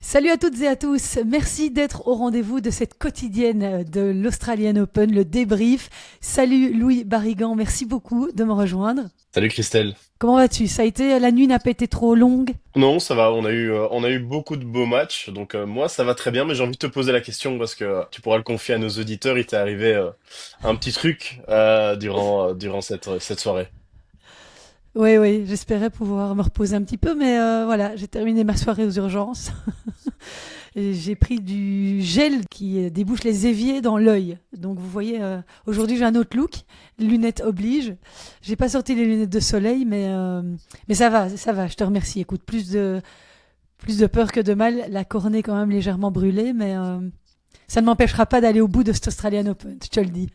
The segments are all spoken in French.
Salut à toutes et à tous, merci d'être au rendez-vous de cette quotidienne de l'Australian Open, le débrief. Salut Louis Barrigan, merci beaucoup de me rejoindre. Salut Christelle. Comment vas-tu? Ça a été, la nuit n'a pas été trop longue? Non, ça va, on a eu beaucoup de beaux matchs, donc moi ça va très bien, mais j'ai envie de te poser la question parce que tu pourras le confier à nos auditeurs, il t'est arrivé un petit truc durant cette soirée. Oui, oui, j'espérais pouvoir me reposer un petit peu, mais voilà, j'ai terminé ma soirée aux urgences. Et j'ai pris du gel qui débouche les éviers dans l'œil. Donc vous voyez, aujourd'hui j'ai un autre look, lunettes oblige. J'ai pas sorti les lunettes de soleil, mais ça va, je te remercie. Écoute, plus de peur que de mal, la cornée quand même légèrement brûlée, mais ça ne m'empêchera pas d'aller au bout de cet Australian Open, je te le dis.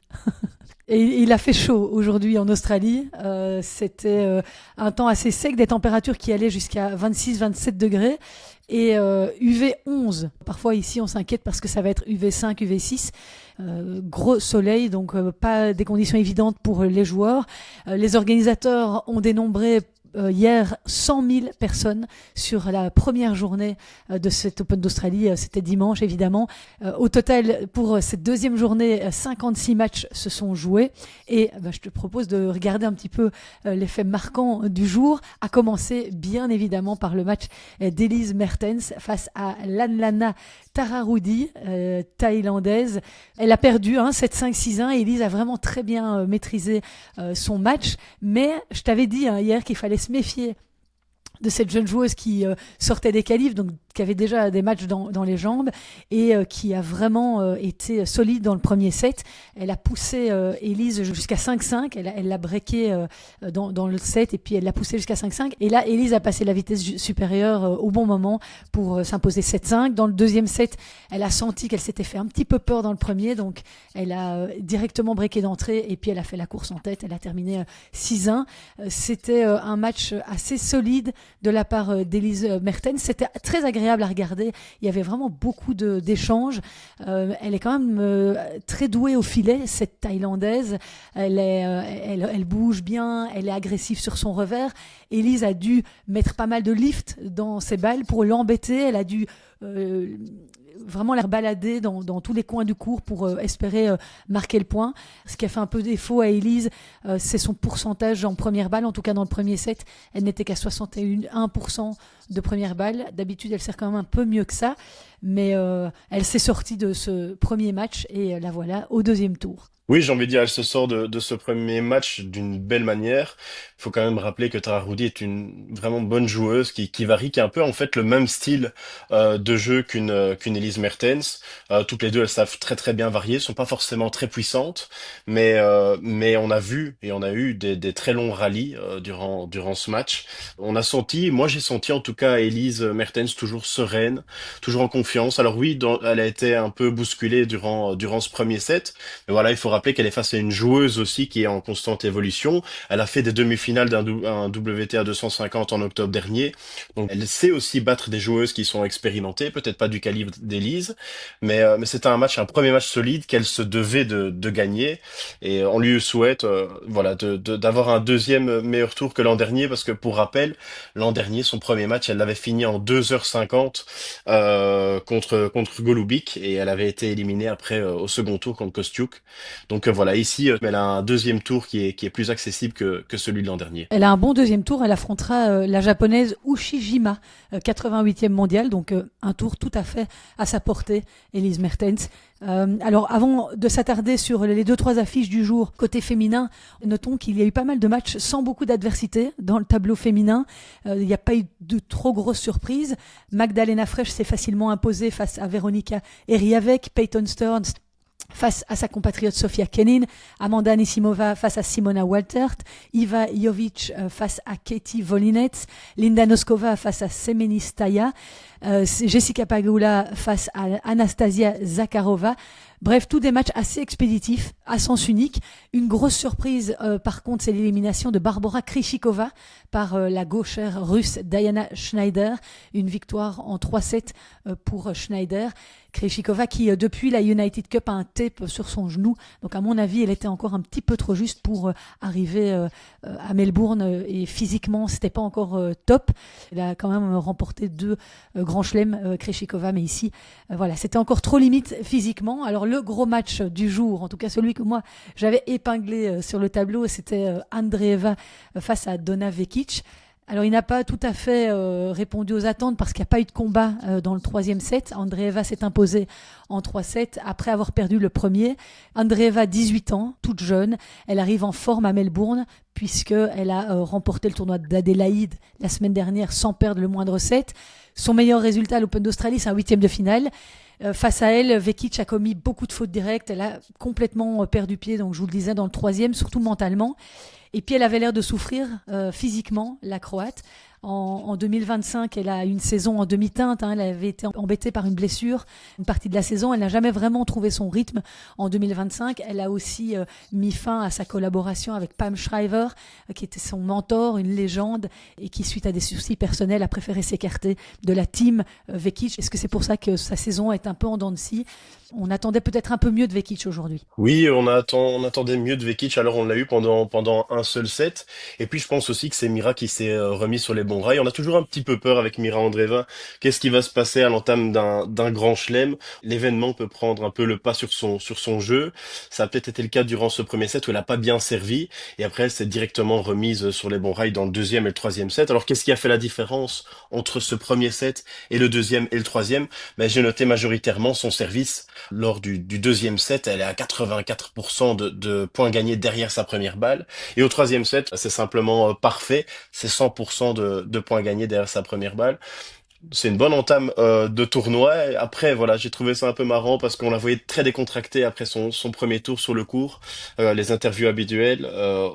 Et il a fait chaud aujourd'hui en Australie. C'était un temps assez sec, des températures qui allaient jusqu'à 26-27 degrés et UV 11. Parfois ici on s'inquiète parce que ça va être UV 5, UV 6. Gros soleil, donc pas des conditions évidentes pour les joueurs. Les organisateurs ont dénombré hier 100 000 personnes sur la première journée de cet Open d'Australie. C'était dimanche évidemment. Au total, pour cette deuxième journée, 56 matchs se sont joués. Et je te propose de regarder un petit peu les faits marquants du jour, à commencer bien évidemment par le match d'Elise Mertens face à Lanlana Tararudi, thaïlandaise. Elle a perdu 7-5-6-1 et Elise a vraiment très bien maîtrisé son match. Mais je t'avais dit hier qu'il fallait se méfier de cette jeune joueuse qui sortait des qualifs, donc qui avait déjà des matchs dans les jambes et qui a vraiment été solide dans le premier set. Elle a poussé Elise jusqu'à 5-5, elle l'a breaké dans le set et puis elle l'a poussé jusqu'à 5-5. Et là, Elise a passé la vitesse supérieure au bon moment pour s'imposer 7-5. Dans le deuxième set, elle a senti qu'elle s'était fait un petit peu peur dans le premier, donc elle a directement breaké d'entrée et puis elle a fait la course en tête. Elle a terminé 6-1. C'était un match assez solide de la part d'Elise Mertens. C'était très agréable à regarder. Il y avait vraiment beaucoup d'échanges. Elle est quand même très douée au filet, cette Thaïlandaise. Elle bouge bien, elle est agressive sur son revers. Elise a dû mettre pas mal de lift dans ses balles pour l'embêter. Elle a dû vraiment la balader dans tous les coins du court pour espérer marquer le point. Ce qui a fait un peu défaut à Elise, c'est son pourcentage en première balle. En tout cas, dans le premier set, elle n'était qu'à 61% de première balle. D'habitude, elle sert quand même un peu mieux que ça. Mais elle s'est sortie de ce premier match et la voilà au deuxième tour. Oui, j'ai envie de dire, elle se sort de ce premier match d'une belle manière. Il faut quand même rappeler que Tara Rudi est une vraiment bonne joueuse qui varie, qui a un peu en fait le même style de jeu qu'une Elise Mertens. Toutes les deux, elles savent très très bien varier, sont pas forcément très puissantes, mais on a vu et on a eu des très longs rallyes durant ce match. On a senti, moi j'ai senti en tout cas Elise Mertens toujours sereine, toujours en confiance. Alors oui, elle a été un peu bousculée durant ce premier set. Mais voilà, il faut rappeler qu'elle est face à une joueuse aussi qui est en constante évolution. Elle a fait des demi-finales un WTA 250 en octobre dernier. Donc elle sait aussi battre des joueuses qui sont expérimentées, peut-être pas du calibre d'Elise, mais c'était un premier match solide qu'elle se devait de gagner. Et on lui souhaite voilà, d'avoir un deuxième meilleur tour que l'an dernier, parce que pour rappel, l'an dernier, son premier match, elle l'avait fini en 2h50 contre Golubic, et elle avait été éliminée après au second tour contre Kostiuk. Donc voilà, ici, elle a un deuxième tour qui est plus accessible que celui de l'an dernier. Elle a un bon deuxième tour. Elle affrontera la japonaise Ushijima, 88e mondiale. Donc un tour tout à fait à sa portée, Elise Mertens. Alors avant de s'attarder sur les deux trois affiches du jour côté féminin, notons qu'il y a eu pas mal de matchs sans beaucoup d'adversité dans le tableau féminin. Il n'y a pas eu de trop grosses surprises. Magdalena Frech s'est facilement imposée face à Veronika Eriavec, Peyton Stearns face à sa compatriote Sofia Kenin, Amanda Anisimova face à Simona Waltert, Iva Jovic face à Katie Volinets, Linda Noskova face à Semeni Staya, Jessica Pagula face à Anastasia Zakharova. Bref, tous des matchs assez expéditifs, à sens unique. Une grosse surprise, par contre, c'est l'élimination de Barbora Krejcikova par la gauchère russe Diana Schneider. Une victoire en 3-7 pour Schneider. Krejcikova qui, depuis la United Cup, a un tape sur son genou. Donc, à mon avis, elle était encore un petit peu trop juste pour arriver à Melbourne. Et physiquement, c'était pas encore top. Elle a quand même remporté deux Grand Chelem, Krejcikova, mais ici, voilà, c'était encore trop limite physiquement. Alors le gros match du jour, en tout cas celui que moi j'avais épinglé sur le tableau, c'était Andreeva face à Donna Vekic. Alors, il n'a pas tout à fait répondu aux attentes parce qu'il n'y a pas eu de combat dans le troisième set. Andreeva s'est imposée en 3-7 après avoir perdu le premier. Andreeva, 18 ans, toute jeune. Elle arrive en forme à Melbourne puisqu'elle a remporté le tournoi d'Adélaïde la semaine dernière sans perdre le moindre set. Son meilleur résultat à l'Open d'Australie, c'est un huitième de finale. Face à elle, Vekic a commis beaucoup de fautes directes. Elle a complètement perdu pied, donc je vous le disais, dans le troisième, surtout mentalement. Et puis elle avait l'air de souffrir physiquement, la Croate. En 2025, elle a une saison en demi-teinte. Elle avait été embêtée par une blessure une partie de la saison. Elle n'a jamais vraiment trouvé son rythme en 2025. Elle a aussi mis fin à sa collaboration avec Pam Shriver, qui était son mentor, une légende, et qui, suite à des soucis personnels, a préféré s'écarter de la team Vekic. Est-ce que c'est pour ça que sa saison est un peu en dents de scie? On attendait peut-être un peu mieux de Vekic aujourd'hui. Oui, on attendait mieux de Vekic, alors on l'a eu pendant un seul set. Et puis je pense aussi que c'est Mira qui s'est remis sur les bons rails. On a toujours un petit peu peur avec Mira Andreeva. Qu'est-ce qui va se passer à l'entame d'un grand chelem? L'événement peut prendre un peu le pas sur son jeu. Ça a peut-être été le cas durant ce premier set où elle a pas bien servi. Et après, elle s'est directement remise sur les bons rails dans le deuxième et le troisième set. Alors qu'est-ce qui a fait la différence entre ce premier set et le deuxième et le troisième? Ben, j'ai noté majoritairement son service. Lors du deuxième set, elle est à 84% de points gagnés derrière sa première balle. Et au troisième set, c'est simplement parfait. C'est 100% de points gagnés derrière sa première balle. C'est une bonne entame de tournoi. Et après, voilà, j'ai trouvé ça un peu marrant parce qu'on la voyait très décontractée après son premier tour sur le court. Les interviews habituelles,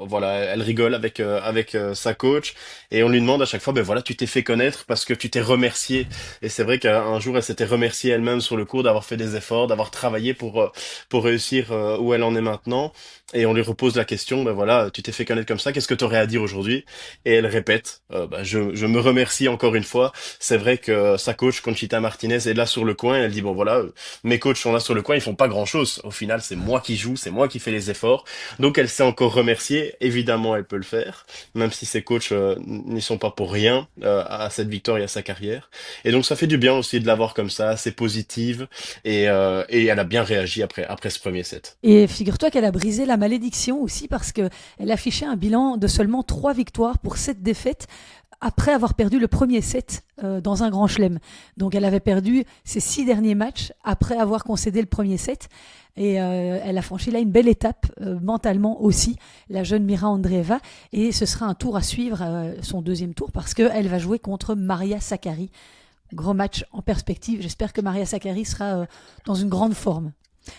voilà, elle rigole avec sa coach et on lui demande à chaque fois, ben voilà, tu t'es fait connaître parce que tu t'es remercié. Et c'est vrai qu'un jour, elle s'était remerciée elle-même sur le court d'avoir fait des efforts, d'avoir travaillé pour réussir où elle en est maintenant. Et on lui repose la question, ben voilà, tu t'es fait connaître comme ça, qu'est-ce que tu aurais à dire aujourd'hui? Et elle répète, ben, je me remercie encore une fois. C'est vrai que sa coach Conchita Martinez est là sur le coin. Elle dit bon voilà, mes coachs sont là sur le coin, ils font pas grand-chose. Au final, c'est moi qui joue, c'est moi qui fais les efforts. Donc elle s'est encore remerciée. Évidemment, elle peut le faire, même si ses coachs n'y sont pas pour rien à cette victoire et à sa carrière. Et donc ça fait du bien aussi de l'avoir comme ça, assez positive et elle a bien réagi après ce premier set. Et figure-toi qu'elle a brisé la malédiction aussi parce qu'elle affichait un bilan de seulement 3 victoires pour 7 défaites après avoir perdu le premier set dans un grand chelem. Donc elle avait perdu ses 6 derniers matchs après avoir concédé le premier set. Et elle a franchi là une belle étape mentalement aussi, la jeune Mira Andreeva. Et ce sera un tour à suivre, son deuxième tour, parce qu'elle va jouer contre Maria Sakkari. Gros match en perspective. J'espère que Maria Sakkari sera dans une grande forme.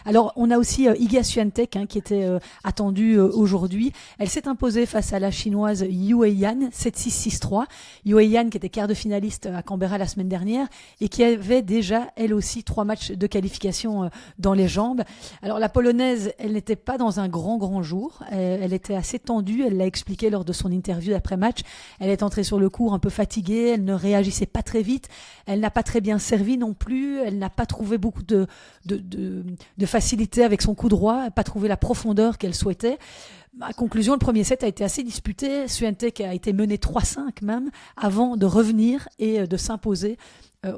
Alors, on a aussi Iga Swiatek qui était attendue aujourd'hui. Elle s'est imposée face à la chinoise Yue Yan, 7-6, 6-3. Yue Yan qui était quart de finaliste à Canberra la semaine dernière et qui avait déjà, elle aussi, 3 matchs de qualification dans les jambes. Alors, la Polonaise, elle n'était pas dans un grand jour. Elle était assez tendue. Elle l'a expliqué lors de son interview d'après-match. Elle est entrée sur le court un peu fatiguée. Elle ne réagissait pas très vite. Elle n'a pas très bien servi non plus. Elle n'a pas trouvé beaucoup de facilité avec son coup droit, pas trouvé la profondeur qu'elle souhaitait. À conclusion, le premier set a été assez disputé. Swiatek a été menée 3-5 même, avant de revenir et de s'imposer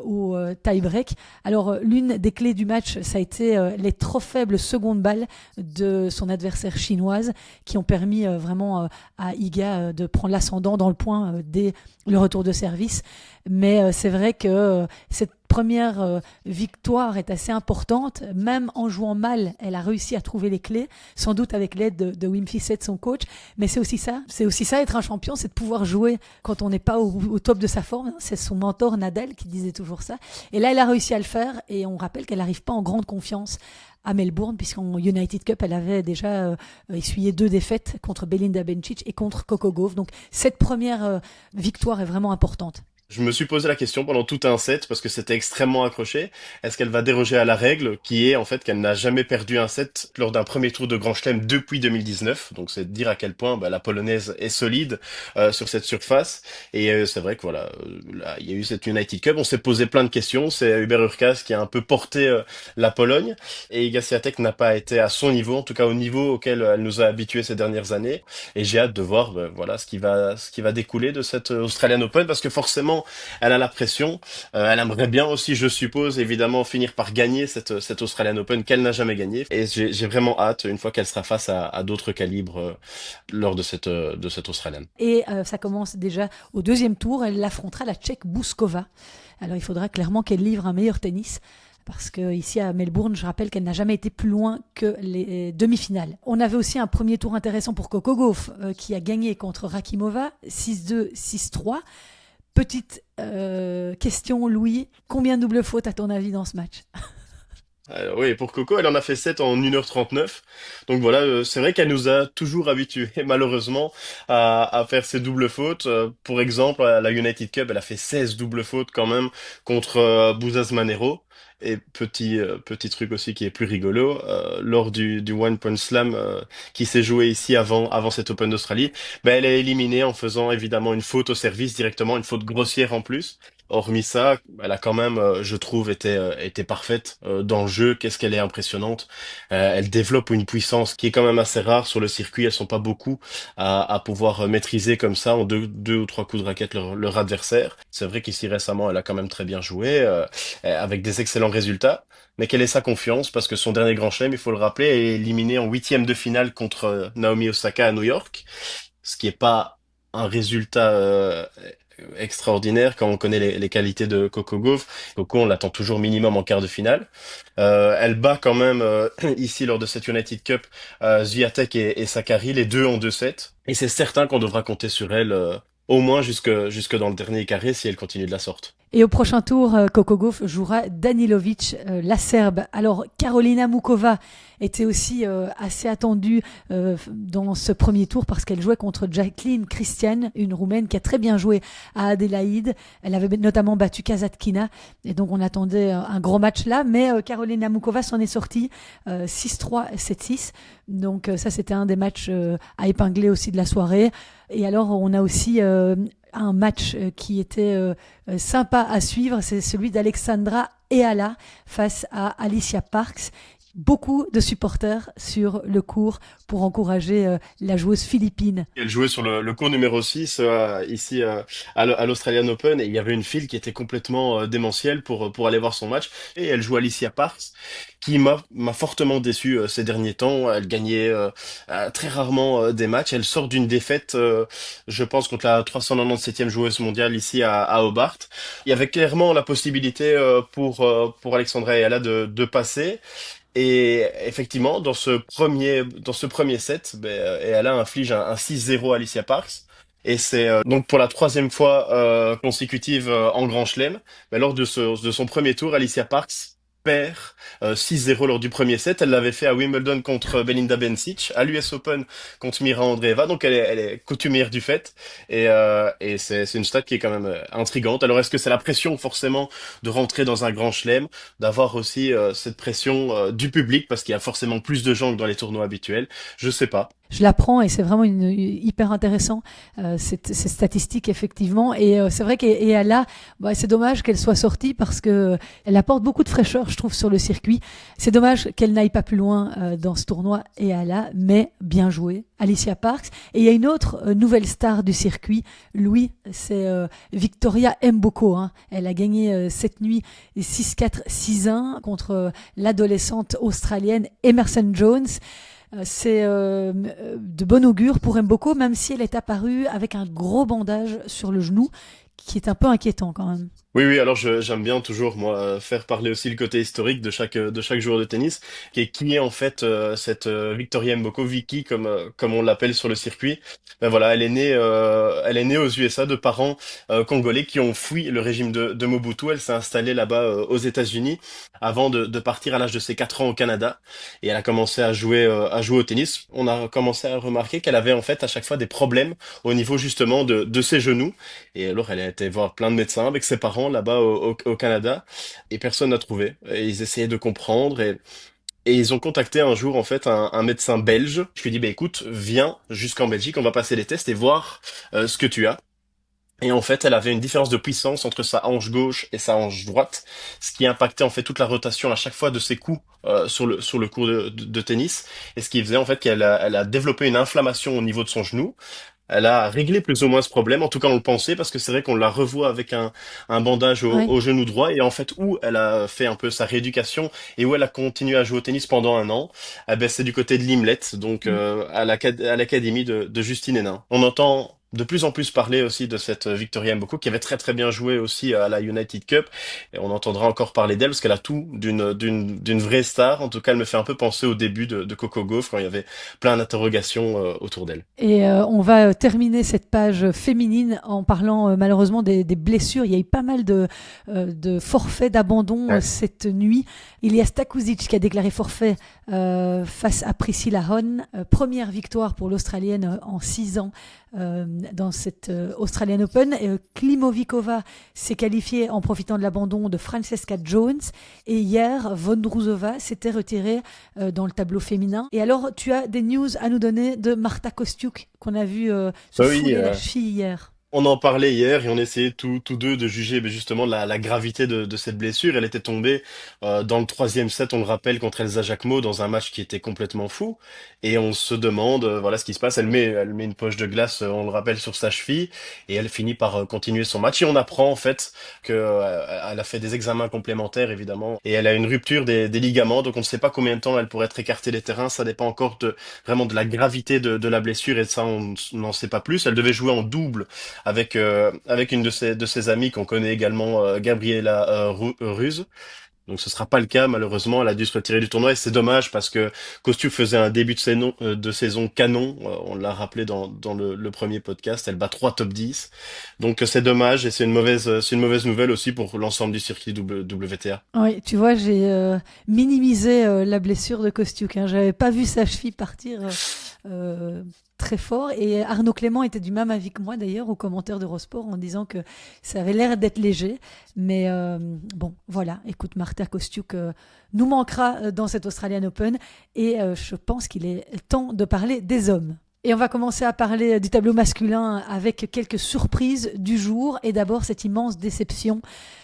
au tie-break. Alors, l'une des clés du match, ça a été les trop faibles secondes balles de son adversaire chinoise qui ont permis vraiment à Iga de prendre l'ascendant dans le point dès le retour de service. Mais c'est vrai que cette première victoire est assez importante. Même en jouant mal, elle a réussi à trouver les clés, sans doute avec l'aide de Wim Fissette, son coach. Mais c'est aussi ça être un champion, c'est de pouvoir jouer quand on n'est pas au top de sa forme. C'est son mentor Nadal qui disait toujours ça. Et là, elle a réussi à le faire. Et on rappelle qu'elle n'arrive pas en grande confiance à Melbourne, puisqu'en United Cup, elle avait déjà essuyé 2 défaites contre Belinda Bencic et contre Coco Gauff. Donc cette première victoire est vraiment importante. Je me suis posé la question pendant tout un set parce que c'était extrêmement accroché. Est-ce qu'elle va déroger à la règle qui est en fait qu'elle n'a jamais perdu un set lors d'un premier tour de Grand Chelem depuis 2019. Donc c'est dire à quel point la Polonaise est solide sur cette surface. Et c'est vrai que voilà, là, il y a eu cette United Cup. On s'est posé plein de questions. C'est Hubert Hurkacz qui a un peu porté la Pologne et Iga Swiatek n'a pas été à son niveau, en tout cas au niveau auquel elle nous a habitués ces dernières années. Et j'ai hâte de voir voilà ce qui va découler de cette Australian Open parce que forcément forcément, elle a la pression. Elle aimerait bien aussi, je suppose, évidemment, finir par gagner cette Australian Open qu'elle n'a jamais gagnée. Et j'ai vraiment hâte, une fois qu'elle sera face à d'autres calibres lors de cette Australienne. Et ça commence déjà au deuxième tour. Elle affrontera la Tchèque Bouskova. Alors il faudra clairement qu'elle livre un meilleur tennis. Parce qu'ici à Melbourne, je rappelle qu'elle n'a jamais été plus loin que les demi-finales. On avait aussi un premier tour intéressant pour Coco Gauff, qui a gagné contre Rakimova, 6-2, 6-3. Petite question, Louis, combien de double fautes à ton avis dans ce match? Alors, oui, pour Coco, elle en a fait 7 en 1h39. Donc voilà, c'est vrai qu'elle nous a toujours habitués, malheureusement, à faire ces doubles fautes. Pour exemple, à la United Cup, elle a fait 16 doubles fautes quand même contre Bouzaz Manero. Et petit truc aussi qui est plus rigolo, lors du One Punch Slam qui s'est joué ici avant cet Open d'Australie, ben elle est éliminée en faisant évidemment une faute au service directement, une faute grossière en plus. Hormis ça, elle a quand même, je trouve, été parfaite dans le jeu. Qu'est-ce qu'elle est impressionnante. Elle développe une puissance qui est quand même assez rare sur le circuit. Elles sont pas beaucoup à pouvoir maîtriser comme ça en deux ou trois coups de raquette leur adversaire. C'est vrai qu'ici récemment, elle a quand même très bien joué avec des excellents résultats. Mais quelle est sa confiance? Parce que son dernier grand chelem, il faut le rappeler, est éliminé en huitième de finale contre Naomi Osaka à New York, ce qui est pas un résultat extraordinaire quand on connaît les qualités de Coco Gauff. Coco, on l'attend toujours minimum en quart de finale. Elle bat quand même ici lors de cette United Cup Swiatek et Sakkari, les deux en 2-7. Et c'est certain qu'on devra compter sur elle au moins jusque dans le dernier carré si elle continue de la sorte. Et au prochain tour, Coco Gauff jouera Danilovic, la Serbe. Alors, Karolina Mukova était aussi assez attendue dans ce premier tour parce qu'elle jouait contre Jacqueline Christian, une Roumaine qui a très bien joué à Adélaïde. Elle avait notamment battu Kasatkina. Et donc, on attendait un gros match là. Mais Karolina Mukova s'en est sortie 6-3, 7-6. Donc, ça, c'était un des matchs à épingler aussi de la soirée. Et alors, on a aussi un match qui était sympa à suivre, c'est celui d'Alexandra Eala face à Alicia Parks. Beaucoup de supporters sur le court pour encourager la joueuse philippine. Elle jouait sur le court numéro 6 ici à l'Australian Open et il y avait une file qui était complètement démentielle pour aller voir son match et elle joue Alicia Parks qui m'a fortement déçu ces derniers temps. Elle gagnait très rarement des matchs. Elle sort d'une défaite, je pense, contre la 397e joueuse mondiale ici à Hobart. Il y avait clairement la possibilité pour Alexandra Ayala de passer. Et effectivement, dans ce premier set, elle inflige un 6-0 à Alicia Parks. Et c'est donc pour la troisième fois consécutive en Grand Chelem. Mais lors de son premier tour, Alicia Parks perd 6-0 lors du premier set. Elle l'avait fait à Wimbledon contre Belinda Bencic, à l'US Open contre Mira Andreeva. Donc elle est coutumière du fait. Et c'est une stat qui est quand même intrigante. Alors est-ce que c'est la pression forcément de rentrer dans un Grand Chelem, d'avoir aussi cette pression du public parce qu'il y a forcément plus de gens que dans les tournois habituels? Je sais pas. Je l'apprends et c'est vraiment hyper intéressant ces statistiques effectivement et c'est vrai qu'elle là c'est dommage qu'elle soit sortie parce que elle apporte beaucoup de fraîcheur je trouve sur le circuit. C'est dommage qu'elle n'aille pas plus loin dans ce tournoi et elle là mais bien joué Alicia Parks et il y a une autre nouvelle star du circuit Louis c'est Victoria Mboko hein. Elle a gagné cette nuit 6-4 6-1 contre l'adolescente australienne Emerson Jones. C'est de bon augure pour Mboko, même si elle est apparue avec un gros bandage sur le genou, qui est un peu inquiétant quand même. Oui, alors j'aime bien toujours moi faire parler aussi le côté historique de chaque joueur de tennis, qui est en fait cette Victoria Mboko, Vicky comme on l'appelle sur le circuit. Ben voilà, elle est née aux USA de parents congolais qui ont fui le régime de Mobutu. Elle s'est installée là-bas aux États-Unis avant de partir à l'âge de ses 4 ans au Canada et elle a commencé à jouer au tennis. On a commencé à remarquer qu'elle avait en fait à chaque fois des problèmes au niveau justement de ses genoux et alors elle a été voir plein de médecins avec ses parents là-bas au Canada et personne n'a trouvé. Et ils essayaient de comprendre et ils ont contacté un jour en fait un médecin belge. Je lui ai dit bah écoute viens jusqu'en Belgique, on va passer les tests et voir ce que tu as. Et en fait, elle avait une différence de puissance entre sa hanche gauche et sa hanche droite, ce qui impactait en fait toute la rotation à chaque fois de ses coups sur le court de tennis, et ce qui faisait en fait elle a développé une inflammation au niveau de son genou, elle a réglé plus ou moins ce problème. En tout cas, on le pensait parce que c'est vrai qu'on la revoit avec un bandage Ouais. au genou droit et en fait où elle a fait un peu sa rééducation et où elle a continué à jouer au tennis pendant un an, eh ben, c'est du côté de Limlet, donc à l'académie de Justine Hénin. On entend de plus en plus parler aussi de cette Victoria Mboko qui avait très très bien joué aussi à la United Cup et on entendra encore parler d'elle parce qu'elle a tout d'une vraie star. En tout cas, elle me fait un peu penser au début de Coco Gauff quand il y avait plein d'interrogations autour d'elle. Et on va terminer cette page féminine en parlant malheureusement des blessures. Il y a eu pas mal de forfaits, d'abandon Ouais. cette nuit. Ilias Stakuzic qui a déclaré forfait face à Priscilla Hon. Première victoire pour l'Australienne en 6 ans dans cette Australian Open. Klimovikova s'est qualifiée en profitant de l'abandon de Francesca Jones. Et hier, Vondrousova s'était retirée dans le tableau féminin. Et alors, tu as des news à nous donner de Marta Kostiuk, qu'on a vu se Bah oui, fouler la cheville hier. on en parlait hier et on essayait tous deux de juger justement la gravité de cette blessure. Elle était tombée dans le troisième set, on le rappelle, contre Elsa Jacquemot dans un match qui était complètement fou. Et on se demande, voilà ce qui se passe. Elle met une poche de glace, on le rappelle, sur sa cheville et elle finit par continuer son match. Et on apprend en fait que elle a fait des examens complémentaires évidemment et elle a une rupture des ligaments. Donc on ne sait pas combien de temps elle pourrait être écartée des terrains. Ça dépend encore vraiment de la gravité de la blessure et ça on n'en sait pas plus. Elle devait jouer en double avec une de ses amies qu'on connaît également, Gabriela Ruse. Donc ce sera pas le cas malheureusement. Elle a dû se retirer du tournoi et c'est dommage parce que Kostyuk faisait un début de saison canon. On l'a rappelé dans le premier podcast. Elle bat 3 top 10. Donc c'est dommage et c'est une mauvaise nouvelle aussi pour l'ensemble du circuit WTA. Oui, tu vois, j'ai minimisé la blessure de Kostiuk. Hein. J'avais pas vu sa cheville partir euh, très fort. Et Arnaud Clément était du même avis que moi, d'ailleurs, au commentaire d'Eurosport, en disant que ça avait l'air d'être léger. Mais bon, voilà. Écoute, Marta Kostiuk nous manquera dans cet Australian Open. Et je pense qu'il est temps de parler des hommes. Et on va commencer à parler du tableau masculin avec quelques surprises du jour. Et d'abord, cette immense déception,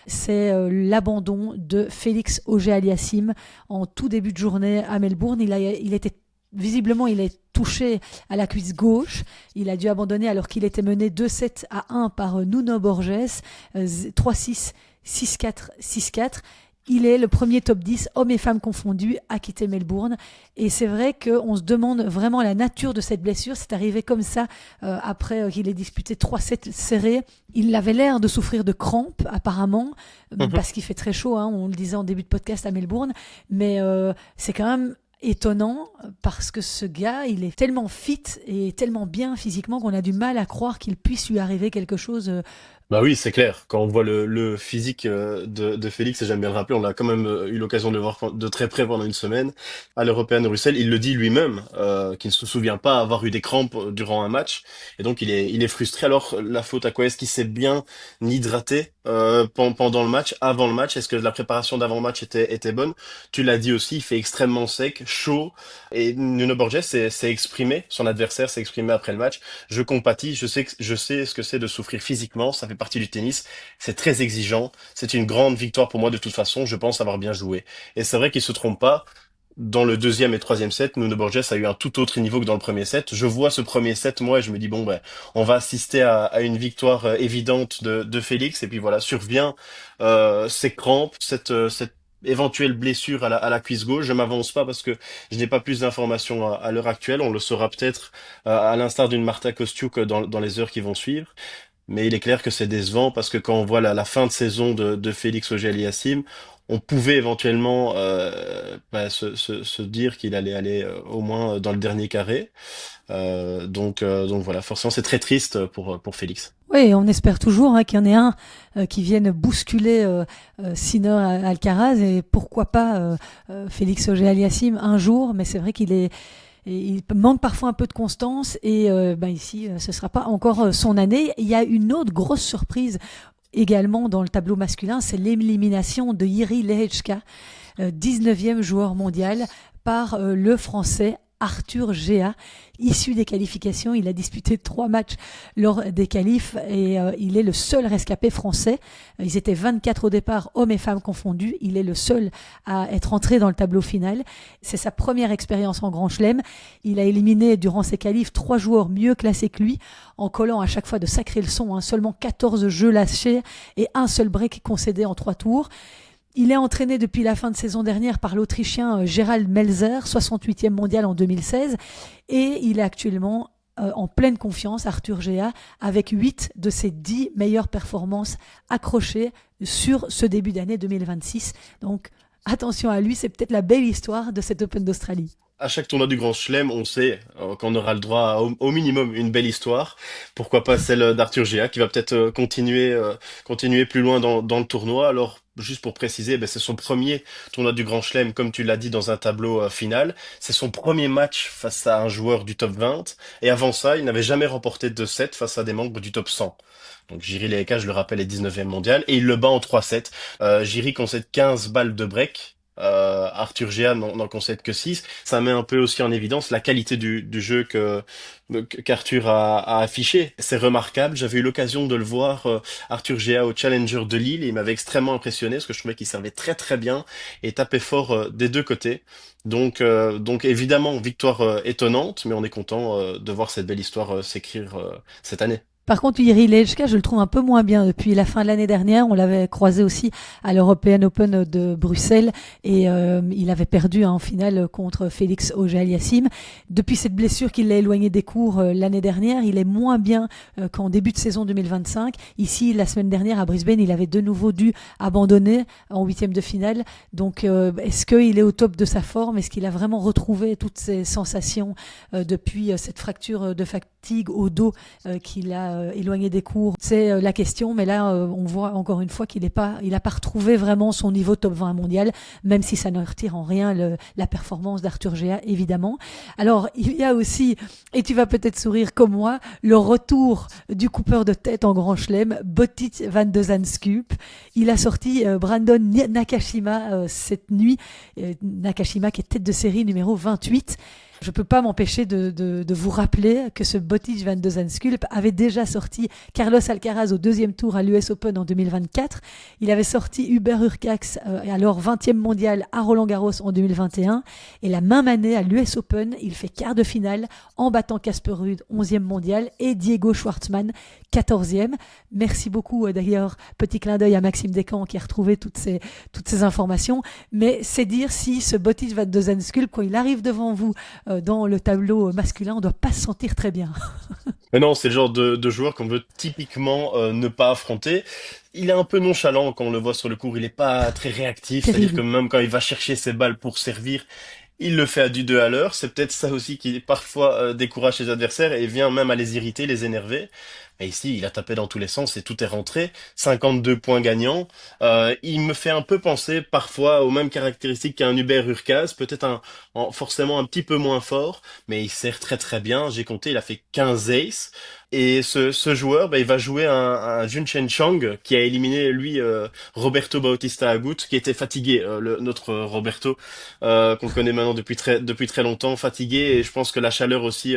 c'est l'abandon de Félix Auger-Aliassime en tout début de journée à Melbourne. Il était visiblement, il est touché à la cuisse gauche. Il a dû abandonner alors qu'il était mené 2-7-1 par Nuno Borges, 3-6, 6-4, 6-4. Il est le premier top 10, hommes et femmes confondus, à quitter Melbourne. Et c'est vrai qu'on se demande vraiment la nature de cette blessure. C'est arrivé comme ça après qu'il ait disputé 3 sets serrés. Il avait l'air de souffrir de crampes, apparemment, parce qu'il fait très chaud, hein, on le disait en début de podcast à Melbourne. Mais c'est quand même étonnant parce que ce gars, il est tellement fit et tellement bien physiquement qu'on a du mal à croire qu'il puisse lui arriver quelque chose. Bah oui, c'est clair. Quand on voit le physique de Félix, et j'aime bien le rappeler, on a quand même eu l'occasion de le voir de très près pendant une semaine à l'Européenne de Bruxelles. Il le dit lui-même, qu'il ne se souvient pas avoir eu des crampes durant un match, et donc il est frustré. Alors la faute à quoi? Est-ce qu'il s'est bien hydraté pendant le match, avant le match? Est-ce que la préparation d'avant le match était bonne? Tu l'as dit aussi, il fait extrêmement sec, chaud, et Nuno Borges s'est exprimé, son adversaire s'est exprimé après le match. Je compatis, je sais ce que c'est de souffrir physiquement, ça fait partie du tennis, c'est très exigeant, c'est une grande victoire pour moi de toute façon, je pense avoir bien joué. Et c'est vrai qu'il se trompe pas, dans le deuxième et troisième set, Nuno Borges a eu un tout autre niveau que dans le premier set. Je vois ce premier set, moi, et je me dis, bon, ben, on va assister à une victoire évidente de Félix, et puis voilà, survient ces crampes, cette éventuelle blessure à la cuisse gauche. Je m'avance pas parce que je n'ai pas plus d'informations à l'heure actuelle. On le saura peut-être à l'instar d'une Marta Kostiuk dans les heures qui vont suivre. Mais il est clair que c'est décevant parce que quand on voit la fin de saison de Félix Auger-Aliassime, on pouvait éventuellement se dire qu'il allait aller au moins dans le dernier carré. Donc voilà, forcément c'est très triste pour Félix. Oui, on espère toujours qu'il y en ait un qui vienne bousculer Sinner Alcaraz et pourquoi pas Félix Auger-Aliassime un jour. Mais c'est vrai il manque parfois un peu de constance et ici, ce sera pas encore son année. Il y a une autre grosse surprise également dans le tableau masculin, c'est l'élimination de Jiří Lehečka, 19e joueur mondial, par le Français Arthur Géa, issu des qualifications. Il a disputé 3 matchs lors des qualifs et il est le seul rescapé français. Ils étaient 24 au départ, hommes et femmes confondus. Il est le seul à être entré dans le tableau final. C'est sa première expérience en Grand Chelem. Il a éliminé durant ses qualifs 3 joueurs mieux classés que lui, en collant à chaque fois de sacrées leçons, seulement 14 jeux lâchés et un seul break concédé en 3 tours. Il est entraîné depuis la fin de saison dernière par l'Autrichien Gerald Melzer, 68e mondial en 2016, et il est actuellement en pleine confiance, Arthur Géa, avec 8 de ses 10 meilleures performances accrochées sur ce début d'année 2026. Donc attention à lui, c'est peut-être la belle histoire de cet Open d'Australie. À chaque tournoi du Grand Chelem, on sait qu'on aura le droit à au minimum une belle histoire. Pourquoi pas celle d'Arthur Géa qui va peut-être continuer plus loin dans le tournoi. Alors, juste pour préciser, c'est son premier tournoi du Grand Chelem, comme tu l'as dit, dans un tableau final. C'est son premier match face à un joueur du top 20. Et avant ça, il n'avait jamais remporté de set face à des membres du top 100. Donc Jiri Lehecka, je le rappelle, est 19e mondial. Et il le bat en 3-7. Jiri concède 15 balles de break. Arthur Géa n'en concède que 6. Ça met un peu aussi en évidence la qualité du jeu qu'Arthur a affiché. C'est remarquable. J'avais eu l'occasion de le voir, Arthur Géa, au Challenger de Lille, et il m'avait extrêmement impressionné parce que je trouvais qu'il servait très très bien et tapait fort des deux côtés. Donc évidemment, victoire étonnante, mais on est content de voir cette belle histoire s'écrire cette année. Par contre, Jiri Lehecka, je le trouve un peu moins bien depuis la fin de l'année dernière. On l'avait croisé aussi à l'European Open de Bruxelles et il avait perdu en finale contre Félix Auger-Aliassime. Depuis cette blessure qui l'a éloigné des cours l'année dernière, il est moins bien qu'en début de saison 2025. Ici, la semaine dernière à Brisbane, il avait de nouveau dû abandonner en 8e de finale. Donc, est-ce qu'il est au top de sa forme? Est-ce qu'il a vraiment retrouvé toutes ses sensations depuis cette fracture de fatigue au dos qu'il a éloigné des cours? C'est la question, mais là on voit encore une fois il a pas retrouvé vraiment son niveau top 20 mondial, même si ça ne retire en rien la performance d'Arthur Géa, évidemment. Alors il y a aussi, et tu vas peut-être sourire comme moi, le retour du coupeur de tête en Grand Chelem, Botic van de Zandschulp. Il a sorti Brandon Nakashima cette nuit, Nakashima qui est tête de série numéro 28. Je peux pas m'empêcher de vous rappeler que ce Botic van de Zandschulp avait déjà sorti Carlos Alcaraz au 2e tour à l'US Open en 2024. Il avait sorti Hubert Hurkacz, alors 20e mondial à Roland-Garros en 2021. Et la même année à l'US Open, il fait quart de finale en battant Casper Ruud, 11e mondial, et Diego Schwartzmann, 14e. Merci beaucoup d'ailleurs, petit clin d'œil à Maxime Descamps qui a retrouvé toutes ces informations. Mais c'est dire si ce Botic van de Zandschulp, quand il arrive devant vous dans le tableau masculin, on doit pas se sentir très bien. Mais non, c'est le genre de joueur qu'on veut typiquement ne pas affronter. Il est un peu nonchalant quand on le voit sur le court, il est pas très réactif, c'est-à-dire que Terrible. même quand il va chercher ses balles pour servir, il le fait à du 2 à l'heure. C'est peut-être ça aussi qui parfois décourage ses adversaires et vient même à les irriter, les énerver. Mais ici, il a tapé dans tous les sens et tout est rentré. 52 points gagnants. Il me fait un peu penser parfois aux mêmes caractéristiques qu'un Hubert Hurkacz, peut-être forcément un petit peu moins fort, mais il sert très très bien. J'ai compté, il a fait 15 aces. Et ce joueur, il va jouer un Junchen Chang qui a éliminé lui Roberto Bautista Agut, qui était fatigué, notre Roberto qu'on connaît maintenant depuis très longtemps, fatigué, et je pense que la chaleur aussi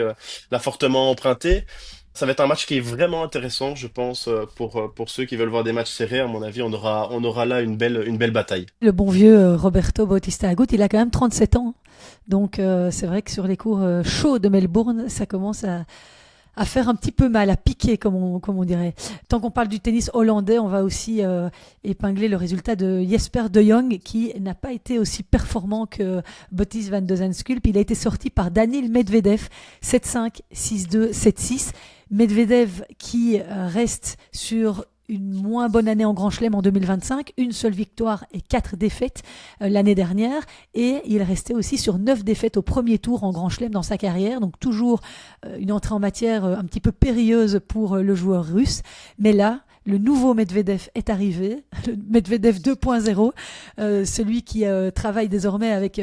l'a fortement emprunté. Ça va être un match qui est vraiment intéressant, je pense, pour ceux qui veulent voir des matchs serrés. À mon avis, on aura là une belle bataille. Le bon vieux Roberto Bautista Agut, il a quand même 37 ans. Donc c'est vrai que sur les cours chauds de Melbourne, ça commence à faire un petit peu mal, à piquer, comme on dirait. Tant qu'on parle du tennis hollandais, on va aussi épingler le résultat de Jesper de Jong, qui n'a pas été aussi performant que Botic van de Zandschulp. Il a été sorti par Daniil Medvedev, 7-5, 6-2, 7-6. Medvedev qui reste sur une moins bonne année en Grand Chelem en 2025, une seule victoire et 4 défaites l'année dernière, et il restait aussi sur 9 défaites au premier tour en Grand Chelem dans sa carrière, donc toujours une entrée en matière un petit peu périlleuse pour le joueur russe, mais là, le nouveau Medvedev est arrivé, le Medvedev 2.0, celui qui travaille désormais avec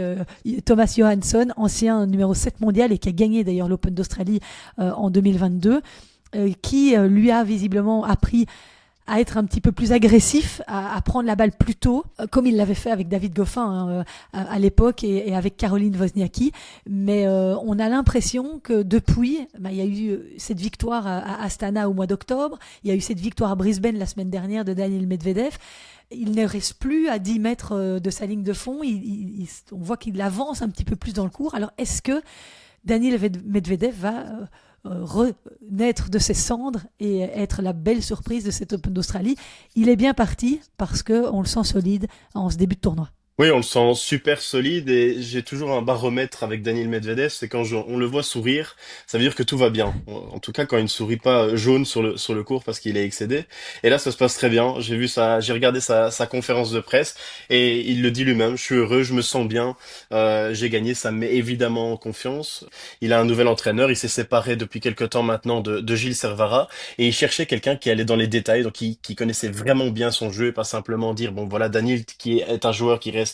Thomas Johansson, ancien numéro 7 mondial et qui a gagné d'ailleurs l'Open d'Australie en 2022, qui lui a visiblement appris à être un petit peu plus agressif, à prendre la balle plus tôt, comme il l'avait fait avec David Goffin à l'époque et avec Caroline Wozniacki. Mais on a l'impression que depuis, il y a eu cette victoire à Astana au mois d'octobre, il y a eu cette victoire à Brisbane la semaine dernière de Daniil Medvedev. Il ne reste plus à 10 mètres de sa ligne de fond. On voit qu'il avance un petit peu plus dans le court. Alors, est-ce que Daniil Medvedev va renaître de ses cendres et être la belle surprise de cet Open d'Australie? Il est bien parti parce qu'on le sent solide en ce début de tournoi. Oui, on le sent super solide et j'ai toujours un baromètre avec Daniil Medvedev, c'est quand on le voit sourire, ça veut dire que tout va bien. En tout cas, quand il ne sourit pas jaune sur le court parce qu'il est excédé. Et là, ça se passe très bien. J'ai regardé sa conférence de presse et il le dit lui-même. Je suis heureux, je me sens bien, j'ai gagné, ça me met évidemment en confiance. Il a un nouvel entraîneur, il s'est séparé depuis quelque temps maintenant de Gilles Servara et il cherchait quelqu'un qui allait dans les détails, donc qui connaissait vraiment bien son jeu et pas simplement dire bon voilà Daniil qui est un joueur qui reste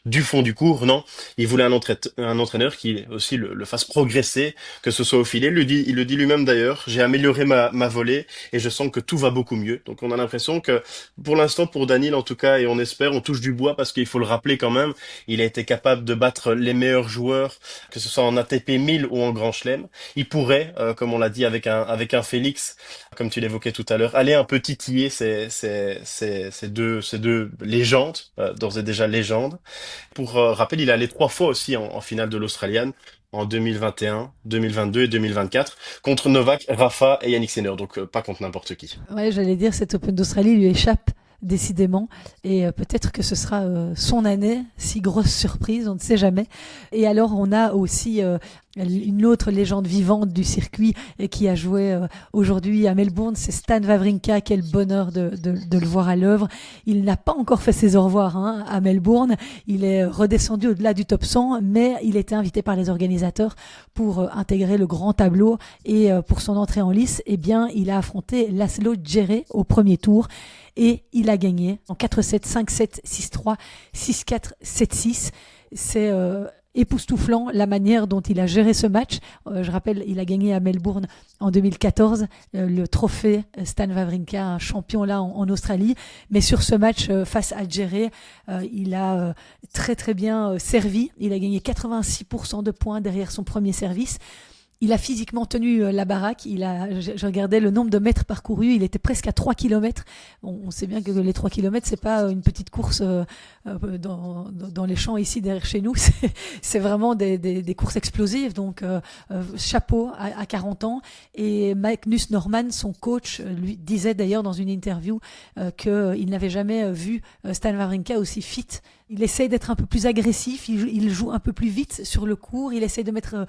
du fond du cours. Non, il voulait un entraîneur qui aussi le fasse progresser, que ce soit au filet. Il le dit lui-même d'ailleurs, j'ai amélioré ma volée et je sens que tout va beaucoup mieux. Donc on a l'impression que pour l'instant, pour Daniil en tout cas, et on espère, on touche du bois parce qu'il faut le rappeler quand même, il a été capable de battre les meilleurs joueurs, que ce soit en ATP 1000 ou en Grand Chelem. Il pourrait, comme on l'a dit avec un Félix, comme tu l'évoquais tout à l'heure, aller un peu titiller ces deux légendes, d'ores et déjà légendes. Pour rappel, il est allé 3 fois aussi en finale de l'Australian, en 2021, 2022 et 2024, contre Novak, Rafa et Yannick Sinner, donc pas contre n'importe qui. Ouais, j'allais dire, cet Open d'Australie lui échappe décidément et peut-être que ce sera son année, si grosse surprise, on ne sait jamais. Et alors on a aussi une autre légende vivante du circuit et qui a joué aujourd'hui à Melbourne, c'est Stan Wawrinka. Quel bonheur de le voir à l'œuvre. Il n'a pas encore fait ses au revoir à Melbourne, il est redescendu au-delà du top 100, mais il était invité par les organisateurs pour intégrer le grand tableau et pour son entrée en lice, eh bien il a affronté Laszlo Djere au premier tour. Et il a gagné en 4-7, 5-7, 6-3, 6-4, 7-6. C'est époustouflant la manière dont il a géré ce match. Je rappelle, il a gagné à Melbourne en 2014 le trophée Stan Wawrinka, un champion là en Australie. Mais sur ce match face à Djere, il a très très bien servi. Il a gagné 86% de points derrière son premier service. Il a physiquement tenu la baraque. Je regardais le nombre de mètres parcourus. Il était presque à 3 kilomètres. On sait bien que les 3 kilomètres, c'est pas une petite course dans les champs ici derrière chez nous. C'est vraiment des courses explosives. Donc, chapeau à 40 ans. Et Magnus Norman, son coach, lui disait d'ailleurs dans une interview qu'il n'avait jamais vu Stan Wawrinka aussi fit. Il essaye d'être un peu plus agressif, il joue un peu plus vite sur le court, il a essayé de mettre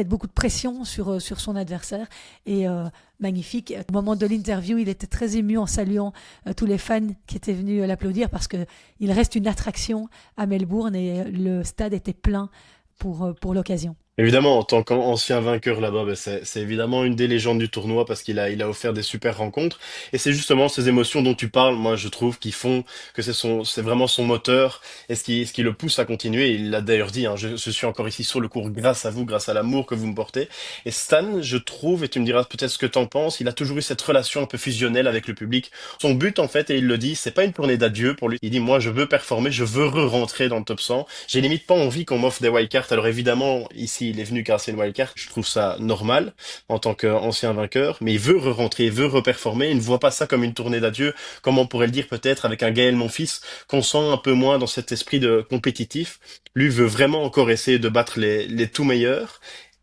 beaucoup de pression sur son adversaire et magnifique. Au moment de l'interview, il était très ému en saluant tous les fans qui étaient venus l'applaudir parce que il reste une attraction à Melbourne et le stade était plein pour l'occasion. Évidemment, en tant qu'ancien vainqueur là-bas, ben c'est évidemment une des légendes du tournoi parce il a offert des super rencontres. Et c'est justement ces émotions dont tu parles, moi je trouve, qui font que c'est vraiment son moteur et ce qui le pousse à continuer. Il l'a d'ailleurs dit, hein, je suis encore ici sur le court grâce à vous, grâce à l'amour que vous me portez. Et Stan, je trouve, et tu me diras peut-être ce que t'en penses, il a toujours eu cette relation un peu fusionnelle avec le public. Son but, en fait, et il le dit, c'est pas une tournée d'adieu pour lui. Il dit, moi je veux performer, je veux re-rentrer dans le top 100. J'ai limite pas envie qu'on m'offre des wildcards. Alors évidemment, ici, il est venu grâce à une wildcard. Je trouve ça normal en tant qu'ancien vainqueur, mais il veut re-rentrer, il veut reperformer. Il ne voit pas ça comme une tournée d'adieu, comme on pourrait le dire peut-être avec un Gaël Monfils, qu'on sent un peu moins dans cet esprit de compétitif. Lui veut vraiment encore essayer de battre les tout meilleurs.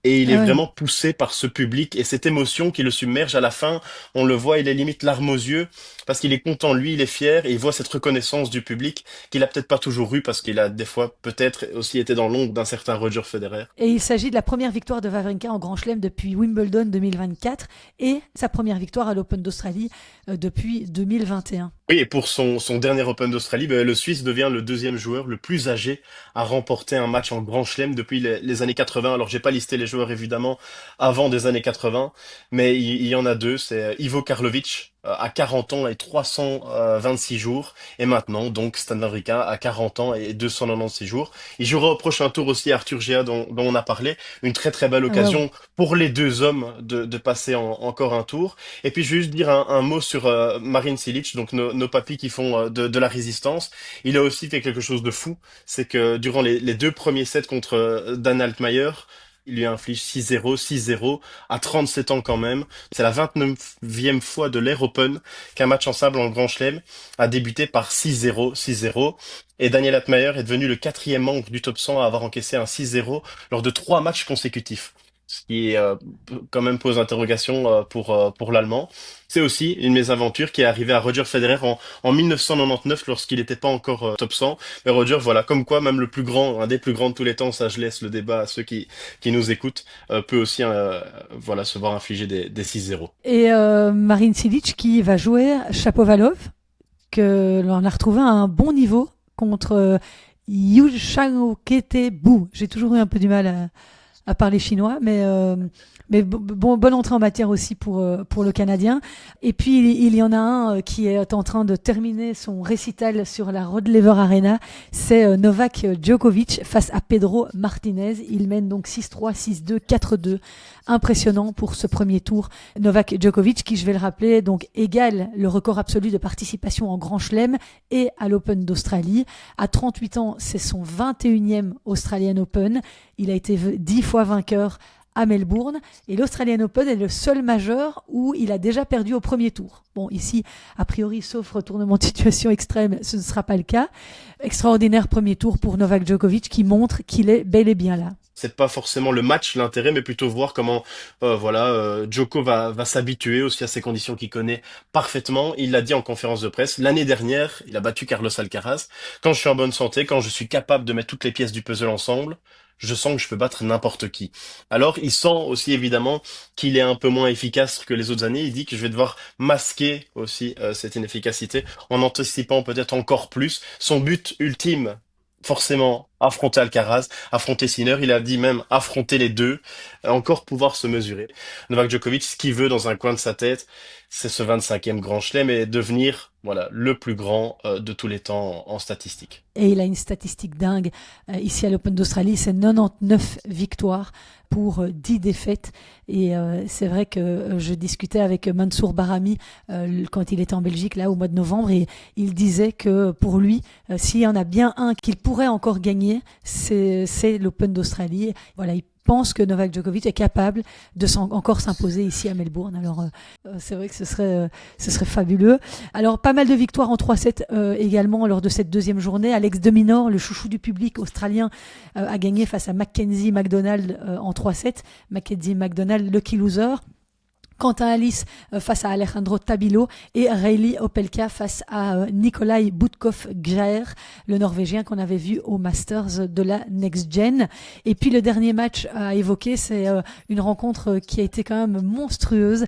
Et il est Ah ouais. vraiment poussé par ce public et cette émotion qui le submerge à la fin. On le voit, il est limite larmes aux yeux parce qu'il est content, lui, il est fier et il voit cette reconnaissance du public qu'il a peut-être pas toujours eu parce qu'il a des fois peut-être aussi été dans l'ombre d'un certain Roger Federer. Et il s'agit de la première victoire de Wawrinka en Grand Chelem depuis Wimbledon 2024 et sa première victoire à l'Open d'Australie depuis 2021. Oui, et pour son dernier Open d'Australie, ben, le Suisse devient le deuxième joueur le plus âgé à remporter un match en Grand Chelem depuis les années 80. Alors, j'ai pas listé les joueurs joueurs évidemment avant des années 80, mais il y en a deux, c'est Ivo Karlovic à 40 ans et 326 jours, et maintenant donc Stan Wawrinka à 40 ans et 296 jours. Il jouera au prochain tour aussi Arthur Gia dont on a parlé, une très très belle Ah, waouh. occasion pour les deux hommes de passer encore un tour. Et puis je vais juste dire un mot sur Marin Cilic, donc nos papis qui font de la résistance. Il a aussi fait quelque chose de fou, c'est que durant les deux premiers sets contre Dan Altmaier, il lui inflige 6-0, 6-0, à 37 ans quand même. C'est la 29e fois de l'Air Open qu'un match en sable en Grand Chelem a débuté par 6-0, 6-0. Et Daniel Altmaier est devenu le quatrième membre du top 100 à avoir encaissé un 6-0 lors de 3 matchs consécutifs. Ce qui quand même pose interrogation pour l'Allemand. C'est aussi une mésaventures qui est arrivée à Roger Federer en 1999 lorsqu'il n'était pas encore top 100. Mais Roger, voilà, comme quoi même le plus grand, un des plus grands de tous les temps, ça je laisse le débat à ceux qui nous écoutent, peut aussi voilà, se voir infliger des 6-0. Et Marin Cilic qui va jouer Shapovalov, que l'on a retrouvé à un bon niveau contre Yu Chang-Kete Bu. J'ai toujours eu un peu du mal à parler chinois, mais bonne entrée en matière aussi pour le Canadien. Et puis il y en a un qui est en train de terminer son récital sur la Rod Laver Arena, c'est Novak Djokovic face à Pedro Martinez. Il mène donc 6-3, 6-2, 4-2. Impressionnant pour ce premier tour. Novak Djokovic, qui, je vais le rappeler, donc égale le record absolu de participation en Grand Chelem et à l'Open d'Australie. À 38 ans, c'est son 21e Australian Open. Il a été 10 fois vainqueur à Melbourne, et l'Australian Open est le seul majeur où il a déjà perdu au premier tour. Bon, ici, a priori, sauf retournement de situation extrême, ce ne sera pas le cas. Extraordinaire premier tour pour Novak Djokovic qui montre qu'il est bel et bien là. C'est pas forcément le match l'intérêt, mais plutôt voir comment voilà Djoko va s'habituer aussi à ces conditions qu'il connaît parfaitement. Il l'a dit en conférence de presse l'année dernière, il a battu Carlos Alcaraz. Quand je suis en bonne santé, quand je suis capable de mettre toutes les pièces du puzzle ensemble, je sens que je peux battre n'importe qui. Alors il sent aussi évidemment qu'il est un peu moins efficace que les autres années. Il dit que je vais devoir masquer aussi cette inefficacité en anticipant peut-être encore plus. Son but ultime, forcément, affronter Alcaraz, affronter Sinner, il a dit même affronter les deux, encore pouvoir se mesurer. Novak Djokovic, ce qu'il veut dans un coin de sa tête, c'est ce 25e Grand Chelem et devenir voilà le plus grand de tous les temps en statistique. Et il a une statistique dingue. Ici à l'Open d'Australie, c'est 99 victoires pour 10 défaites. Et c'est vrai que je discutais avec Mansour Barami quand il était en Belgique, là, au mois de novembre, et il disait que pour lui, s'il y en a bien un qu'il pourrait encore gagner, c'est l'Open d'Australie. Voilà, il pense que Novak Djokovic est capable de encore s'imposer ici à Melbourne. Alors, c'est vrai que ce serait fabuleux. Alors, pas mal de victoires en 3-7 également lors de cette deuxième journée. Alex de Minaur, le chouchou du public australien, a gagné face à Mackenzie McDonald en 3-7. Mackenzie McDonald, lucky loser. Quentin Alice face à Alejandro Tabilo et Reilly Opelka face à Nikolai Budkov-Gjaer, le Norvégien qu'on avait vu au Masters de la Next Gen. Et puis le dernier match à évoquer, c'est une rencontre qui a été quand même monstrueuse.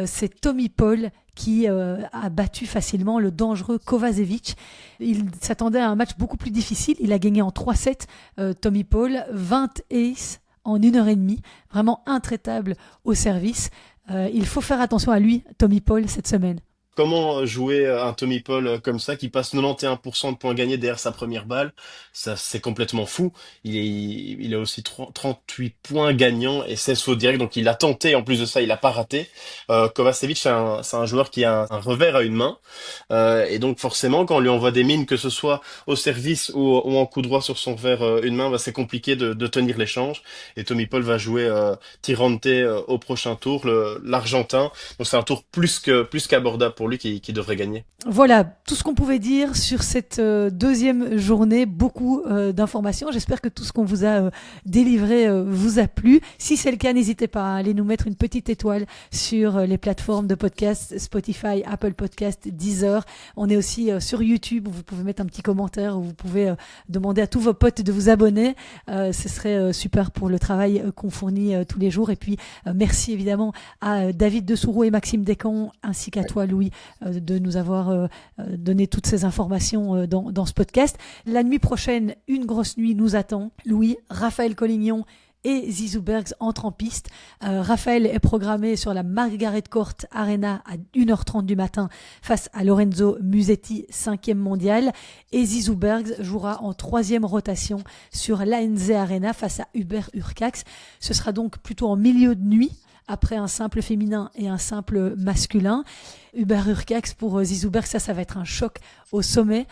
C'est Tommy Paul qui a battu facilement le dangereux Kovacevic. Il s'attendait à un match beaucoup plus difficile. Il a gagné en 3-7, Tommy Paul, 20 aces en 1h30. Vraiment intraitable au service. Il faut faire attention à lui, Tommy Paul, cette semaine. Comment jouer un Tommy Paul comme ça, qui passe 91% de points gagnés derrière sa première balle? Ça, c'est complètement fou. Il a aussi 38 points gagnants et 16 fautes directes, donc il a tenté, en plus de ça, il a pas raté. Kovacevic, c'est un joueur qui a un revers à une main, et donc forcément, quand on lui envoie des mines, que ce soit au service ou en coup droit sur son revers une main, bah, c'est compliqué de tenir l'échange. Et Tommy Paul va jouer Tirante au prochain tour, l'Argentin. Donc c'est un tour plus qu'abordable pour lui qui devrait gagner. Voilà, tout ce qu'on pouvait dire sur cette deuxième journée. Beaucoup d'informations. J'espère que tout ce qu'on vous a délivré vous a plu. Si c'est le cas, n'hésitez pas à aller nous mettre une petite étoile sur les plateformes de podcast, Spotify, Apple Podcast, Deezer. On est aussi sur YouTube où vous pouvez mettre un petit commentaire, où vous pouvez demander à tous vos potes de vous abonner. Ce serait super pour le travail qu'on fournit tous les jours. Et puis, merci évidemment à David Dessoureau et Maxime Descamps, ainsi qu'à toi, Louis, de nous avoir donné toutes ces informations dans ce podcast. La nuit prochaine, une grosse nuit nous attend. Louis, Raphaël Collignon et Zizou Bergs entre en piste. Raphaël est programmé sur la Margaret Court Arena à 1h30 du matin face à Lorenzo Musetti, 5e mondial. Et Zizou Bergs jouera en 3e rotation sur l'ANZ Arena face à Hubert Hurkacz. Ce sera donc plutôt en milieu de nuit, après un simple féminin et un simple masculin. Hubert Hurkacz pour Zizou Bergs, ça va être un choc au sommet.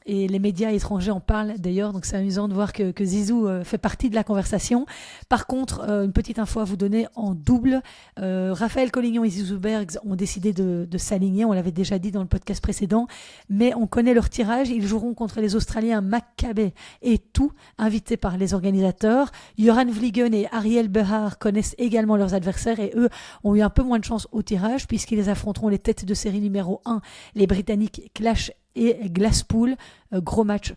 Et les médias étrangers en parlent d'ailleurs, donc c'est amusant de voir que Zizou fait partie de la conversation. Par contre, une petite info à vous donner en double. Raphaël Collignon et Zizou Bergs ont décidé de s'aligner, on l'avait déjà dit dans le podcast précédent, mais on connaît leur tirage. Ils joueront contre les Australiens Maccabi et Tout, invités par les organisateurs. Joran Vliegen et Ariel Behar connaissent également leurs adversaires et eux ont eu un peu moins de chance au tirage puisqu'ils affronteront les têtes de série numéro 1, les Britanniques Clash et Glasspool. Gros match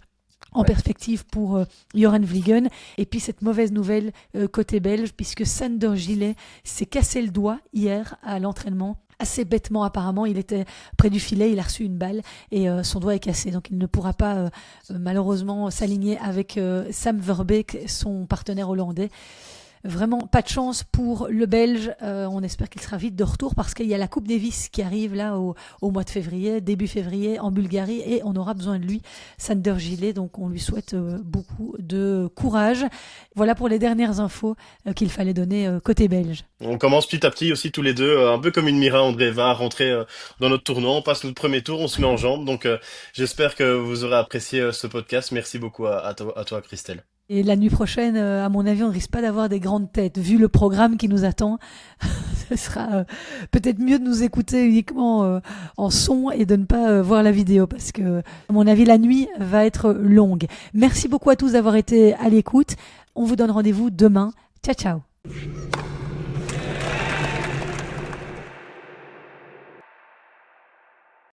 en perspective pour Joran Vliegen. Et puis cette mauvaise nouvelle côté belge, puisque Sander Gillet s'est cassé le doigt hier à l'entraînement. Assez bêtement apparemment, il était près du filet, il a reçu une balle et son doigt est cassé. Donc il ne pourra pas malheureusement s'aligner avec Sam Verbeek, son partenaire hollandais. Vraiment pas de chance pour le Belge. On espère qu'il sera vite de retour parce qu'il y a la Coupe Davis qui arrive là au mois de février, début février en Bulgarie, et on aura besoin de lui, Sander Gillet. Donc on lui souhaite beaucoup de courage. Voilà pour les dernières infos qu'il fallait donner côté belge. On commence petit à petit aussi tous les deux, un peu comme une Mira Andreeva, à rentrer dans notre tournoi. On passe notre premier tour, on se met en jambes. Donc j'espère que vous aurez apprécié ce podcast. Merci beaucoup à toi, Christelle. Et la nuit prochaine, à mon avis, on ne risque pas d'avoir des grandes têtes. Vu le programme qui nous attend, ce sera peut-être mieux de nous écouter uniquement en son et de ne pas voir la vidéo parce que, à mon avis, la nuit va être longue. Merci beaucoup à tous d'avoir été à l'écoute. On vous donne rendez-vous demain. Ciao, ciao.